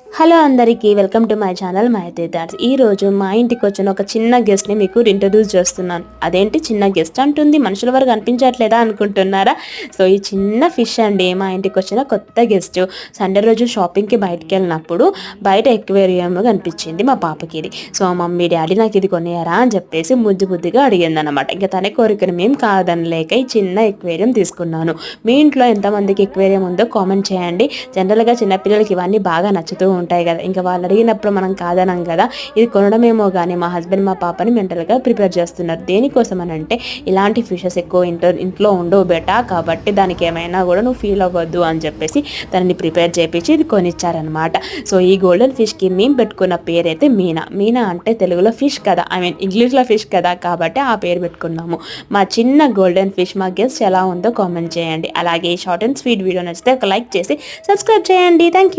Hello అందరికీ welcome to my channel my తీర్థార్స్. ఈరోజు మా ఇంటికి వచ్చిన ఒక చిన్న గెస్ట్ని మీకు ఇంట్రడ్యూస్ చేస్తున్నాను. అదేంటి చిన్న గెస్ట్ అంటుంది, మనుషుల వరకు అనిపించట్లేదా అనుకుంటున్నారా? సో ఈ చిన్న ఫిష్ అండి మా ఇంటికి వచ్చిన కొత్త గెస్ట్. సండే రోజు షాపింగ్కి బయటకు వెళ్ళినప్పుడు బయట ఎక్వేరియం కనిపించింది మా పాపకి. ఇది సో మమ్మీ డాడీ నాకు ఇది కొనియారా అని చెప్పేసి ముద్దుగా అడిగింది అనమాట. ఇంకా తన కోరికను మేము కాదనలేక ఈ చిన్న ఎక్వేరియం తీసుకున్నాను. మీ ఇంట్లో ఎంతమందికి ఎక్వేరియం ఉందో కామెంట్ చేయండి. జనరల్గా చిన్నపిల్లలకి ఇవన్నీ బాగా నచ్చుతూ ఉంటాయి కదా, ఇంకా వాళ్ళు అడిగినప్పుడు మనం కాదనం కదా. ఇది కొనడమేమో కానీ మా హస్బెండ్ మా పాపని మెంటల్గా ప్రిపేర్ చేస్తున్నారు. దేనికోసం అని అంటే ఇలాంటి ఫిషెస్ ఎక్కువ ఇంట్లో ఉండవు బెటా, కాబట్టి దానికి ఏమైనా కూడా నువ్వు ఫీల్ అవ్వద్దు అని చెప్పేసి దాన్ని ప్రిపేర్ చేయించి ఇది కొనిచ్చారనమాట. సో ఈ గోల్డెన్ ఫిష్కి మేము పెట్టుకున్న పేరు అయితే మీనా అంటే తెలుగులో ఫిష్ కదా, ఇంగ్లీష్లో ఫిష్ కదా, కాబట్టి ఆ పేరు పెట్టుకున్నాము. మా చిన్న గోల్డెన్ ఫిష్ మా గెస్ట్ ఎలా ఉందో కామెంట్ చేయండి. అలాగే ఈ షార్ట్ అండ్ స్వీట్ వీడియో నచ్చితే ఒక లైక్ చేసి సబ్స్క్రైబ్ చేయండి. Thank you.